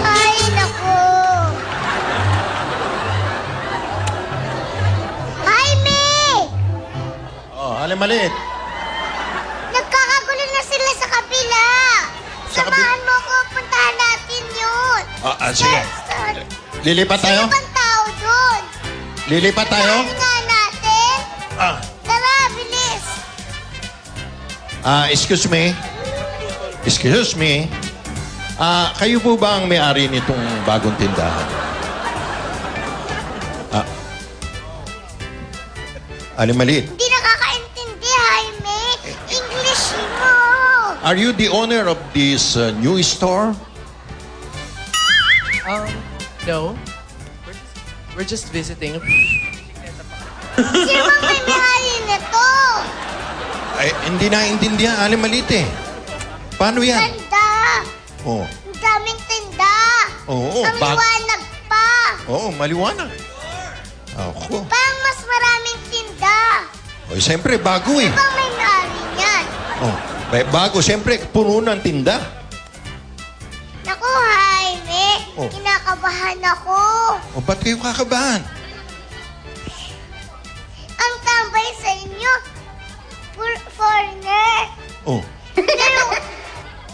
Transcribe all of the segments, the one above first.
Ay, naku. Jaime! Oh, Aling Maliit. Nagkakagulo na sila sa kabila. Sa Samahan mo ko, puntahan natin yun. Sige. Lilipat tayo? Sino bang tao dun? Lilipat tayo? Saan nga natin? Ah. Tara, bilis. Excuse me. Excuse me. Kayo po ba ang may-ari nitong bagong tindahan? Aling Maliit. Hindi nakakaintindi, Jaime. English mo. Are you the owner of this new store? No. We're just visiting. Sino bang may-ari nito? Ay, hindi naintindihan, Aling Maliit eh. Paano yan? Ganda. Oh. Ang daming tinda. Oo, Ang liwanag pa. Oo, maliwanag. Ako. Parang mas maraming tinda. O, siyempre, bago eh. Sino bang may-ari niyan? Oh, bago, siyempre, puno ng tinda. Naku, Jaime. Oh. Kinakabahan ako. O, ba't kayo kakabahan? Ang tambay sa inyo, foreigner. Oh, Pero,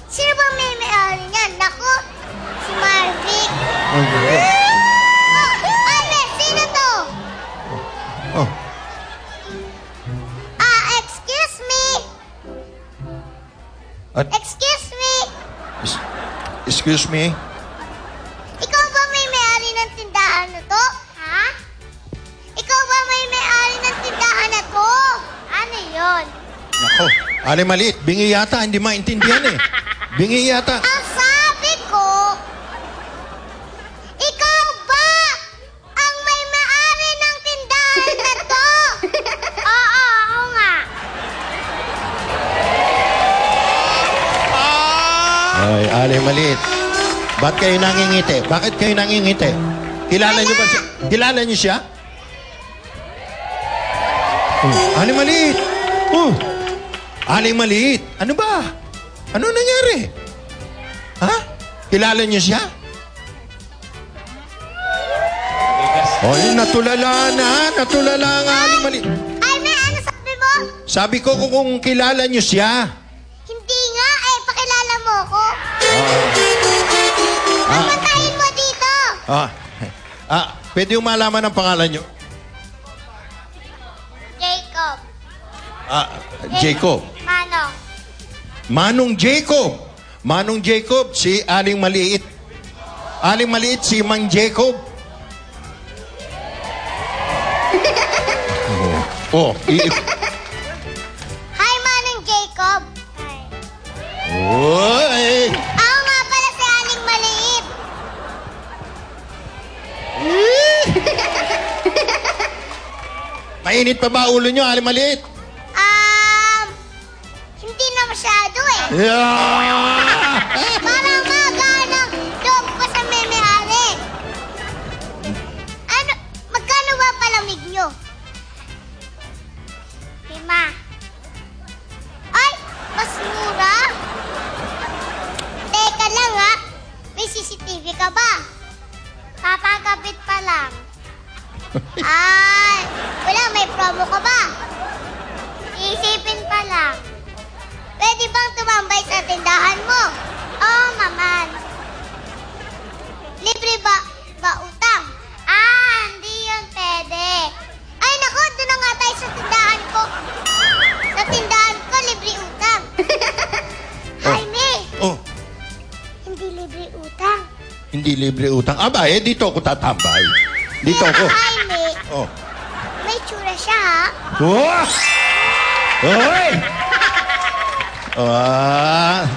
sino bang may-ari niyan? Naku, si Marvick. Jaime, sino to? oh. Excuse me. At, Excuse me. excuse me? Ikaw ba may-ari ng tindahan na to? Ha? Ikaw ba may-ari ng tindahan na to? Ano yon? Nako, Aling Maliit, bingi yata, hindi maintindihan eh. Bingi yata. Ang sabi ko, ikaw ba ang may-ari ng tindahan na to? Oo nga. Ay, Aling Maliit. Ba't kayo nangingiti? Bakit kayo nangingiti? Kilala niyo ba siya? Kilala niyo siya? Oh, Aling Maliit. Oh, Aling Maliit. Ano ba? Ano nangyari? Ha? Kilala niyo siya? Oh, natulala na. Natulala ang Aling Maliit. Ay, ano sabi mo? Sabi ko kung kilala niyo siya. Hindi nga, pakilala mo ko. Pamatayin mo dito. Pwede yung malaman ang pangalan niyo? Jacob. Jacob. Manong. Manong Jacob. Manong Jacob, si Aling Maliit. Aling Maliit, si Mang Jacob. Hi, Manong Jacob. Hi. Oy! Ako nga pala si Aling Maliit. Mainit pa ba ulo niyo, Aling Maliit? Hindi na masyado eh. Yeah! Parang maganang loob ko sa may-ari. Ano, magkano ba palamig nyo? 5. Ay, mas mura? Teka lang ha, may CCTV ka ba? Kakakabit pa lang. Ay, wala, may promo ka ba? Isipin pa lang. Pwede bang tumambay sa tindahan mo? Oo, maman. Libre ba utang? Hindi yun pwede. Ay, naku, doon na nga tayo sa tindahan ko. Sa tindahan ko, libre utang. Jaime, Oh, hindi libre utang. hindi libre utang. Aba, dito ako tatambay. Dito Kaya, ako. Jaime, Oh. may tsura siya ha. Oh! Hoy!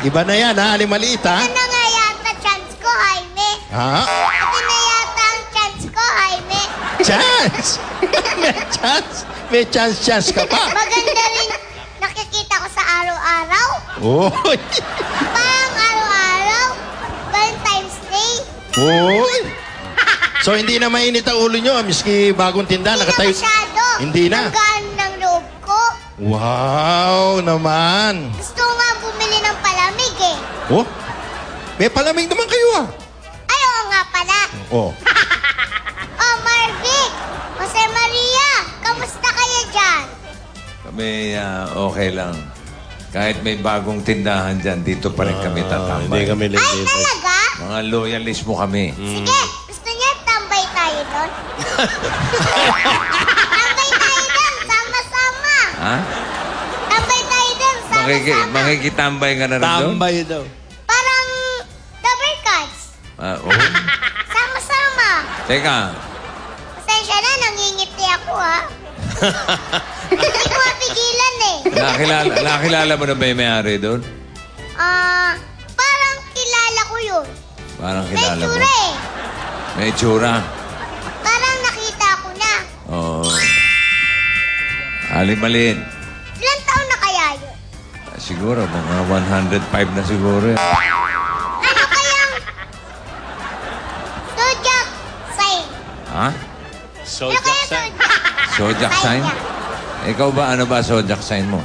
Iba na yan, ha? Aling Maliit, ha? Ano nga yata chance ko, Jaime? Ha? Ito na yata ang chance ko, Jaime. Chance! May chance! May chance ka pa. Maganda rin nakikita ko sa araw-araw. Oy! Pang araw-araw. Valentine's Day. Oy! So, hindi na mainit ang ulo nyo, miski bagong tinda, Hindi na nakatayo. masyado. Hindi na. Ang gaan ng loob ko. Wow naman. Gusto nga bumili ng palamig eh. Oh? May palamig naman kayo ah. Ay, oo nga pala. Oh. Oh, Marvic! Jose Maria! Kamusta kayo dyan? Kami, okay lang. Kahit may bagong tindahan dyan, dito pa rin kami Hindi tatambay. kami Ay, lilipat. talaga? Mga loyalist mo kami. Sige, gusto niya tambay tayo doon? Tambay tayo doon, sama-sama. Ha? Tambay tayo doon, sama-sama. Makikitambay ka na rin doon? Tambay daw. Parang double cards. Oo. Sama-sama. Teka, Pasensya na, nangingiti ako ha. Hindi ko mapigilan eh. nakilala mo na ba yung may-ari doon? Parang kilala ko yun. Parang May kilala mo. tsura eh. May tsura. Parang nakita ko na. Oo. Alimaliit. Ilang taon na kaya yun? Siguro, mga 105 na siguro. Ano kayang zodiac sign? Ha? So, Ano kaya Jackson. Zodiac sign? niya? Ikaw ba, ano ba zodiac sign mo?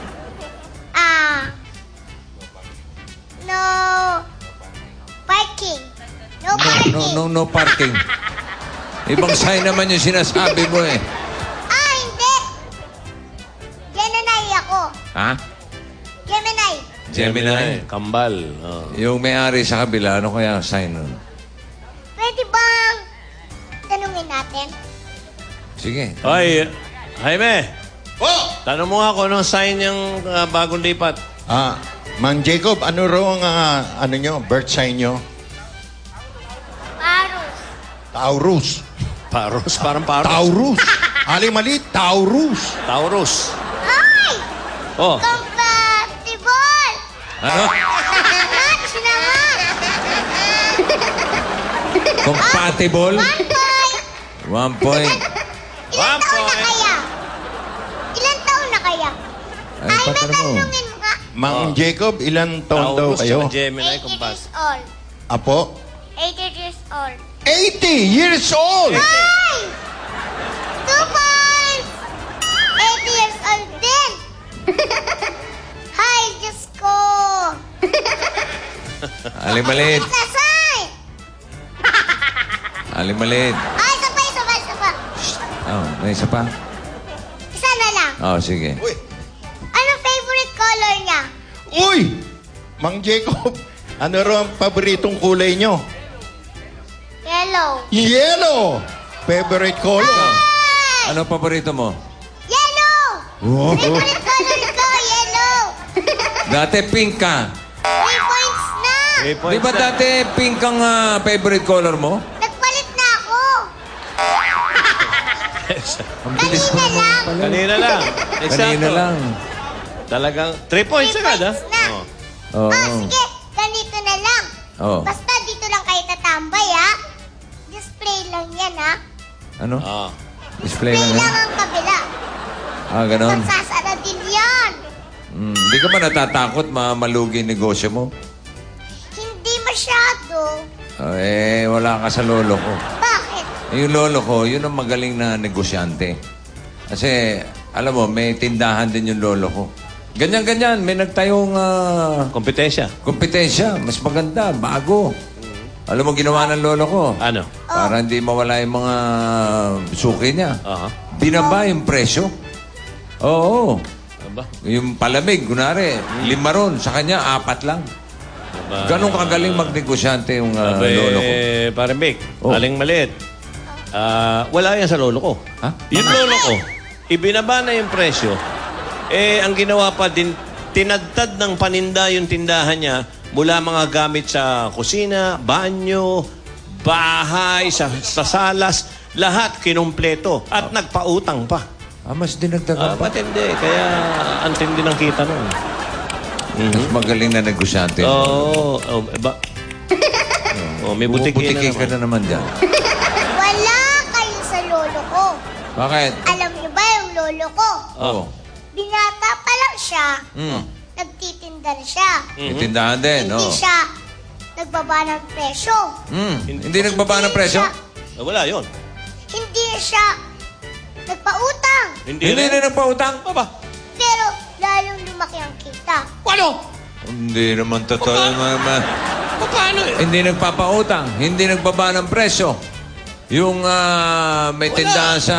No parking. No parking. No parking. Ibang sign naman yung sinasabi mo eh. Hindi. Gemini ako. Ha? Gemini. Gemini. Kambal. Oh. Yung may-ari sa kabila, ano kaya ang sign nun? Pwede bang tanungin natin? Sige. Hoy, Jaime. Oh! Tanong mo nga kung anong sign yung bagong lipat. Mang Jacob, ano raw ang ano nyo, birth sign nyo? Parus. Taurus. Paros, parang paros. Taurus. Aling maliit, Taurus. Taurus. Ay! Oh, Compatible! Ano? Match naman! Compatible? 1 point! 1 point. Ilan taon na kaya? Ilan taon na kaya? Ay, Ay, may patanong mo. tanungin mo nga. Mang Jacob, ilang taon daw Taurus kayo? tsaka Gemini, 80 kumpas. years old. Apo? 80 years old. 80 years old! Ay! 2 points! 80 years old din! Hi, Diyos ko! Alimaliit. Kasay! Alimaliit. Ay, isa pa, isa pa, isa pa. Oh, may isa pa? Isa na lang. Oh, sige. Uy! Anong favorite color niya? Uy! Mang Jacob, ano raw ang paboritong kulay nyo? Yellow. Yellow! Favorite color? Ay! Ano paborito mo? Yellow! Oh. Favorite color ko, yellow! Dati pink ka. 3 points na! 3 Di points ba na. dati pink ang favorite color mo? Nagpalit na ako! Ang bilis mo Kanina lang! pala. Kanina lang. Exacto. Kanina lang. Talagang 3 points 3 agad, ha? points na. Oo. Sige, ganito na lang. Oo. Basta dito lang kayo tatambay, ha? Display lang yan, ha? Ano? Oh. Display Display lang lang yan? ang kabila. Ganon. Magsasara din yan. Hindi ka ba natatakot malugi yung negosyo mo? Hindi masyado. Wala ka sa lolo ko. Bakit? Yung lolo ko, yun ang magaling na negosyante. Kasi, alam mo, may tindahan din yung lolo ko. Ganyan-ganyan, may nagtayong Kompetensya. kompetensya. Mas maganda, bago. Alam mo, ginawa ng lolo ko. Ano? Para hindi mawala yung mga suki niya. Aha. Binaba yung presyo. Oo. Aba. Yung palamig, kunwari, 5 ron. Sa kanya, 4 lang. Aba. Ganon kagaling magnegosyante yung lolo ko. Parang Vic, Oh. aling maliit. Wala yan sa lolo ko. Ha? Yung lolo ko, ibinaba na yung presyo. Ang ginawa pa din, tinadtad ng paninda yung tindahan niya mula mga gamit sa kusina, banyo, bahay, sa salas, lahat kinumpleto. At nagpautang pa. Mas dinagdagan pa. Matindi. Kaya ang tindi ng kita nun. Mas magaling na negosyante. Oo. May butiki Butiki na ka naman. na naman dyan. Wala kayo sa lolo ko. Bakit? Alam niyo ba yung lolo ko? Oo. Binata pa lang siya, nagtitinda na siya. May tindahan din, Hindi no? siya nagbaba ng presyo. Hindi nagbaba ng presyo? Wala yun. Hindi siya nagpautang. Hindi rin nagpautang? Aba. Pero lalong lumaki ang kita. Paano? Hindi naman totoo. Paano eh? Hindi nagpapautang, hindi nagbaba ng presyo. Yung may Wala. tindahan sa...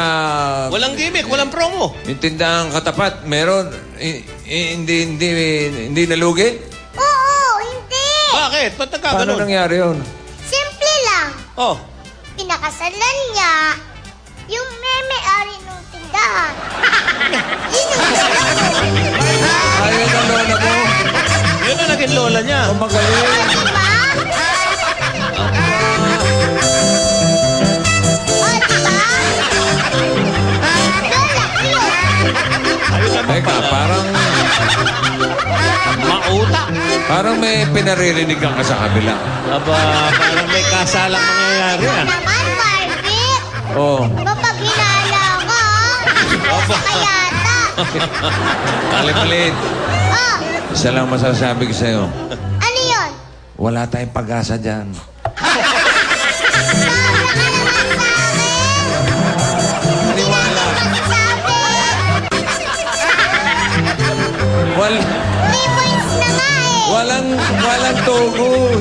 Walang gimmick, walang promo. Yung tindahan katapat, meron. Hindi nalugi? Oo, hindi. Bakit? Ba't Paano nagkaganon? nangyari yun? Simple lang. Oh, Pinakasalan niya yung may-ari ng tindahan. Yun yung lola ko. Ayun ang lola mo. yun ang naging lola niya. Ang magaling. Diba? O, diba? Lola ko yun. Ayun naman Teka, pala. Mautak. parang may pinaririnig ka sa kabila. Aba, parang may kasalang mangyayari ah. Naman, Marvin. Oh, Kapag hinala ka, nasa kayata. Alimalit. Oh, Isa lang masasabi ko sa'yo. ano yun? Wala tayong pag-asa dyan. Sobra ka naman sa akin. Maniwala. Magsabi. Wal, 3 points na nga eh. walang tugos.